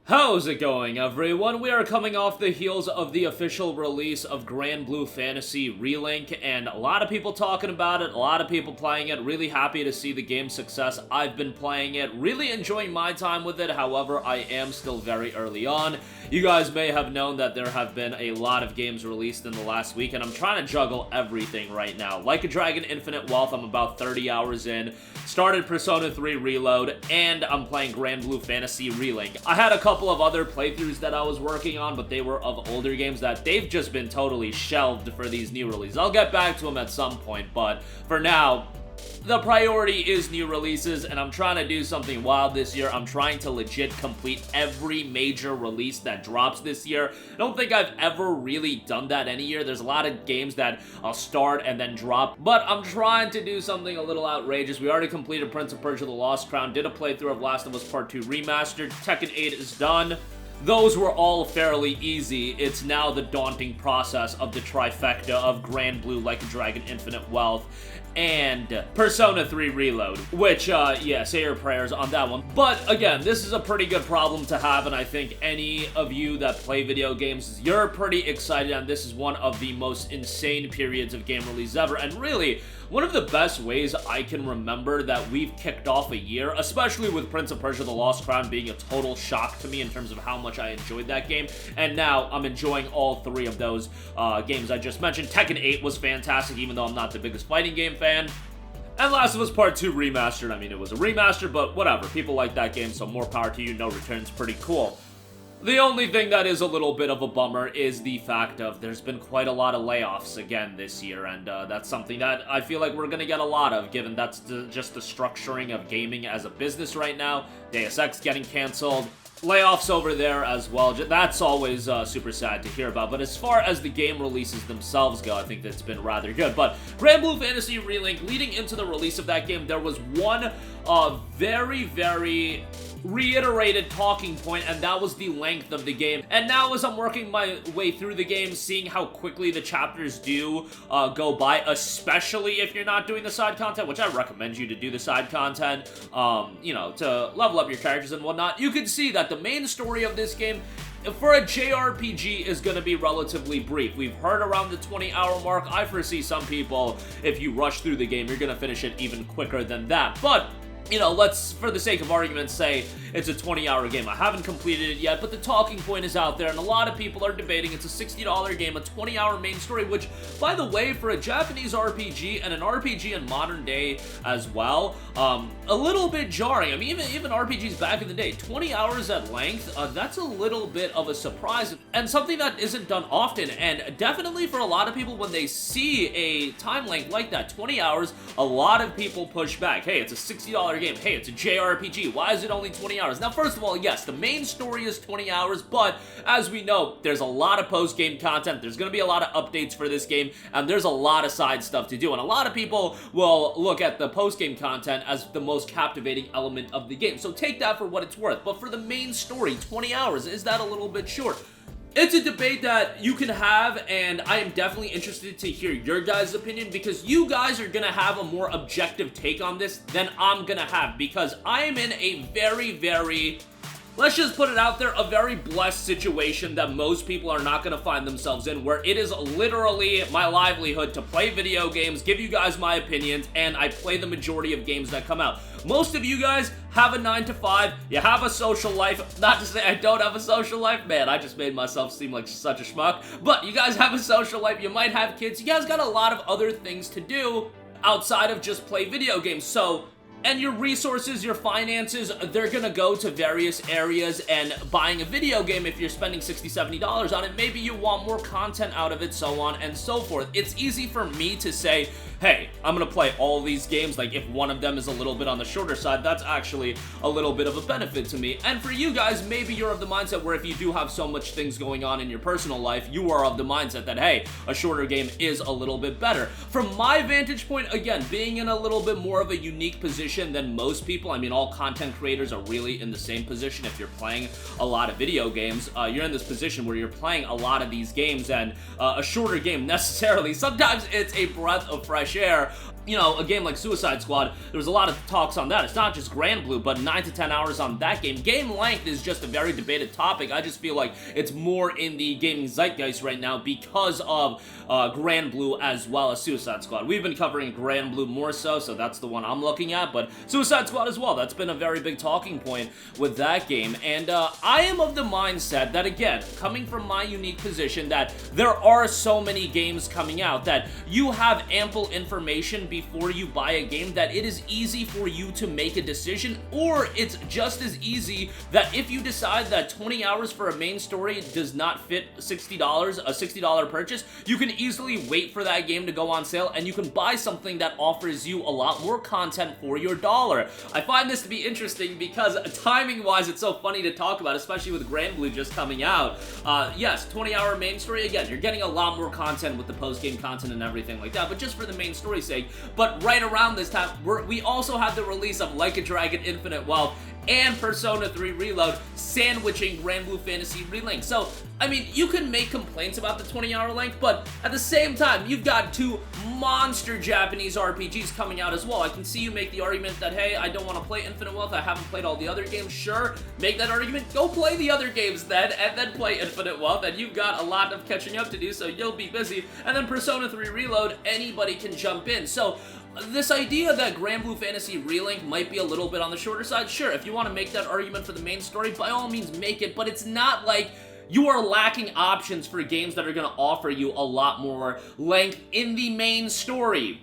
How's it going, everyone? We are coming off the heels of the official release of Granblue Fantasy Relink, and a lot of people talking about it, a lot of people playing it. Really happy to see the game's success. I've been playing it, really enjoying my time with it. However, I am still very early on. You guys may have known that there have been a lot of games released in the last week, and I'm trying to juggle everything right now. Like a Dragon Infinite Wealth, I'm about 30 hours in. Started Persona 3 Reload, and I'm playing Granblue Fantasy Relink. I had a couple of other playthroughs that I was working on, but they were of older games that they've just been totally shelved for these new releases. I'll get back to them at some point, but for now, the priority is new releases, and I'm trying to do something wild this year. I'm trying to legit complete every major release that drops this year. I don't think I've ever really done that any year. There's a lot of games that I'll start and then drop, but I'm trying to do something a little outrageous. We already completed Prince of Persia: The Lost Crown, did a playthrough of Last of Us Part 2 Remastered, Tekken 8 is done. Those were all fairly easy. It's now the daunting process of the trifecta of Granblue, Like a Dragon Infinite Wealth, and Persona 3 Reload, which, yeah, say your prayers on that one. But, again, this is a pretty good problem to have, and I think any of you that play video games, you're pretty excited, and this is one of the most insane periods of game release ever, and really, one of the best ways I can remember that we've kicked off a year, especially with Prince of Persia: The Lost Crown being a total shock to me in terms of how much I enjoyed that game, and now I'm enjoying all three of those games I just mentioned. Tekken 8 was fantastic, even though I'm not the biggest fighting game fan. And Last of Us Part 2 Remastered, I mean, it was a remaster, but whatever, people like that game, so more power to you. No Return's pretty cool. The only thing that is a little bit of a bummer is the fact of there's been quite a lot of layoffs again this year, and that's something that I feel like we're going to get a lot of, given that's just the structuring of gaming as a business right now. Deus Ex getting canceled, layoffs over there as well. That's always super sad to hear about, but as far as the game releases themselves go, I think that's been rather good. But Granblue Fantasy Relink, leading into the release of that game, there was one very reiterated talking point, and that was the length of the game. And now as I'm working my way through the game, seeing how quickly the chapters do go by, especially if you're not doing the side content, which I recommend you to do the side content, you know, to level up your characters and whatnot, you can see that the main story of this game for a JRPG is going to be relatively brief. We've heard around the 20-hour mark. I foresee some people, if you rush through the game, you're going to finish it even quicker than that. But you know, let's, for the sake of argument, say it's a 20-hour game. I haven't completed it yet, but the talking point is out there, and a lot of people are debating it's a $60 game, a 20-hour main story, which, by the way, for a Japanese RPG, and an RPG in modern day as well, a little bit jarring. I mean, even RPGs back in the day, 20 hours at length, that's a little bit of a surprise, and something that isn't done often, and definitely for a lot of people, when they see a time length like that, 20 hours, a lot of people push back. Hey, it's a $60 game. Hey, it's a JRPG. Why is it only 20 hours? Now, first of all, yes, the main story is 20 hours, but as we know, there's a lot of post-game content. There's going to be a lot of updates for this game, and there's a lot of side stuff to do, and a lot of people will look at the post-game content as the most captivating element of the game, so take that for what it's worth. But for the main story, 20 hours, is that a little bit short? It's a debate that you can have, and I am definitely interested to hear your guys' opinion, because you guys are going to have a more objective take on this than I'm going to have, because I am in a very, let's just put it out there, a very blessed situation that most people are not going to find themselves in, where it is literally my livelihood to play video games, give you guys my opinions, and I play the majority of games that come out. Most of you guys have a 9 to 5, you have a social life. Not to say I don't have a social life, man, I just made myself seem like such a schmuck, but you guys have a social life, you might have kids, you guys got a lot of other things to do outside of just play video games, so and your resources, your finances, they're gonna go to various areas, and buying a video game, if you're spending $60, $70 on it, maybe you want more content out of it, so on and so forth. It's easy for me to say, hey, I'm gonna play all these games, like if one of them is a little bit on the shorter side, that's actually a little bit of a benefit to me. And for you guys, maybe you're of the mindset where if you do have so much things going on in your personal life, you are of the mindset that, hey, a shorter game is a little bit better. From my vantage point, again, being in a little bit more of a unique position than most people, I mean, all content creators are really in the same position. If you're playing a lot of video games, you're in this position where you're playing a lot of these games, and a shorter game necessarily, sometimes it's a breath of fresh air. you know, a game like Suicide Squad, there was a lot of talks on that. It's not just Granblue, but 9 to 10 hours on that game. Game length is just a very debated topic. I just feel like it's more in the gaming zeitgeist right now because of Granblue as well as Suicide Squad. We've been covering Granblue more so that's the one I'm looking at, but Suicide Squad as well. That's been a very big talking point with that game, and I am of the mindset that, again, coming from my unique position, that there are so many games coming out that you have ample information before you buy a game that it is easy for you to make a decision, or it's just as easy that if you decide that 20 hours for a main story does not fit $60, a $60 purchase, you can easily wait for that game to go on sale and you can buy something that offers you a lot more content for your dollar. I find this to be interesting because timing-wise, it's so funny to talk about, especially with Granblue just coming out. Yes, 20-hour main story, again, you're getting a lot more content with the post-game content and everything like that, but just for the main story's sake. But right around this time, we also had the release of Like a Dragon Infinite Wealth and Persona 3 Reload, sandwiching Granblue Fantasy Relink. So, I mean, you can make complaints about the 20-hour length, but at the same time, you've got two monster Japanese RPGs coming out as well. I can see you make the argument that, hey, I don't want to play Infinite Wealth, I haven't played all the other games. Sure, make that argument, go play the other games then, and then play Infinite Wealth, and you've got a lot of catching up to do, so you'll be busy. And then Persona 3 Reload, anybody can jump in. So, this idea that Granblue Fantasy Relink might be a little bit on the shorter side, sure, if you want to make that argument for the main story, by all means make it, but it's not like you are lacking options for games that are going to offer you a lot more length in the main story.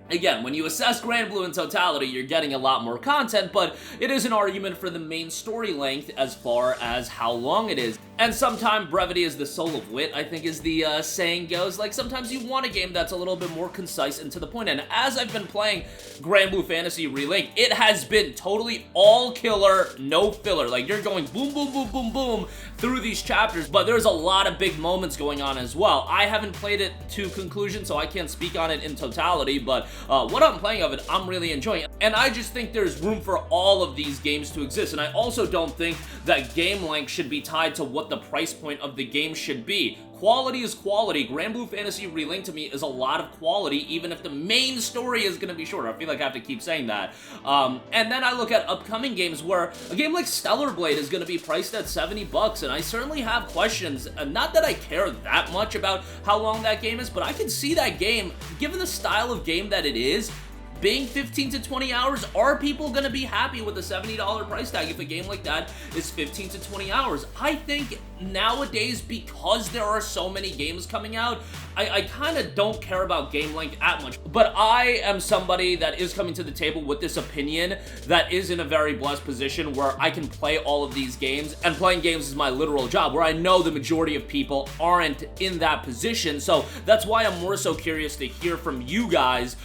Again, when you assess Granblue in totality, you're getting a lot more content, but it is an argument for the main story length as far as how long it is. And sometimes brevity is the soul of wit, I think is the saying goes. Like, sometimes you want a game that's a little bit more concise and to the point. And as I've been playing Granblue Fantasy Relink, it has been totally all killer, no filler. Like, you're going boom, boom, boom, boom, boom through these chapters, but there's a lot of big moments going on as well. I haven't played it to conclusion, so I can't speak on it in totality, but what I'm playing of it, I'm really enjoying. And I just think there's room for all of these games to exist. And I also don't think that game length should be tied to what the price point of the game should be. Quality is quality. Granblue Fantasy Relink to me is a lot of quality, even if the main story is going to be shorter. I feel like I have to keep saying that. And then I look at upcoming games where a game like Stellar Blade is going to be priced at $70, and I certainly have questions. Not that I care that much about how long that game is, but I can see that game, given the style of game that it is, being 15 to 20 hours, are people going to be happy with a $70 price tag if a game like that is 15 to 20 hours? I think nowadays, because there are so many games coming out, I kind of don't care about game length that much. But I am somebody that is coming to the table with this opinion that is in a very blessed position where I can play all of these games, and playing games is my literal job, where I know the majority of people aren't in that position. So that's why I'm more so curious to hear from you guys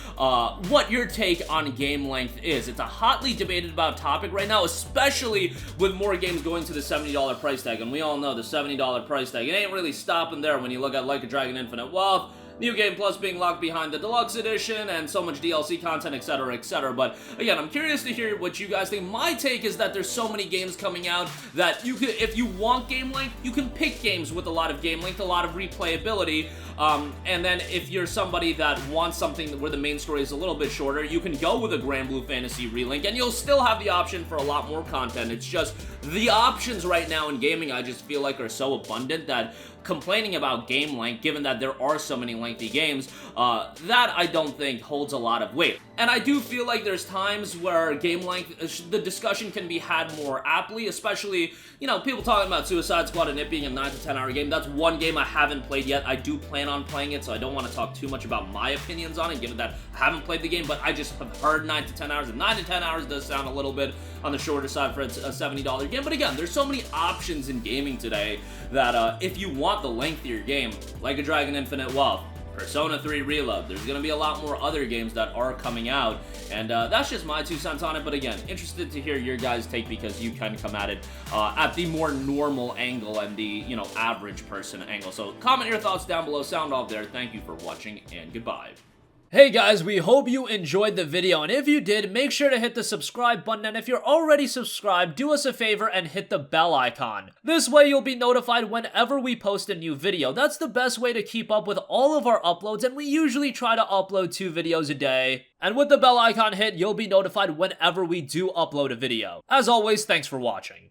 what your take on game length is. It's a hotly debated about topic right now, especially with more games going to the $70 price tag, and we all know the $70 price tag, it ain't really stopping there when you look at Like a Dragon Infinite Wealth, New Game Plus being locked behind the Deluxe Edition, and so much DLC content, etc., etc. But again, I'm curious to hear what you guys think. My take is that there's so many games coming out that you could, if you want game length, you can pick games with a lot of game length, a lot of replayability. And then if you're somebody that wants something where the main story is a little bit shorter, you can go with a Granblue Fantasy Relink, and you'll still have the option for a lot more content. It's just the options right now in gaming, I just feel like, are so abundant that complaining about game length, given that there are so many lengthy games, that I don't think holds a lot of weight. And I do feel like there's times where game length, the discussion can be had more aptly, especially, you know, people talking about Suicide Squad and it being a 9 to 10 hour game. That's one game I haven't played yet. I do plan on playing it, so I don't want to talk too much about my opinions on it, given that I haven't played the game, but I just have heard 9 to 10 hours, and 9 to 10 hours does sound a little bit on the shorter side for a $70 game. But again, there's so many options in gaming today that if you want the lengthier game, Like a Dragon Infinite Wealth, Persona 3 Reload, there's going to be a lot more other games that are coming out, and that's just my 2 cents on it. But again, interested to hear your guys' take, because you kind of come at it at the more normal angle and the, you know, average person angle. So comment your thoughts down below, sound off there. Thank you for watching, and goodbye. Hey guys, we hope you enjoyed the video, and if you did, make sure to hit the subscribe button, and if you're already subscribed, do us a favor and hit the bell icon. This way you'll be notified whenever we post a new video. That's the best way to keep up with all of our uploads, and we usually try to upload 2 videos a day. And with the bell icon hit, you'll be notified whenever we do upload a video. As always, thanks for watching.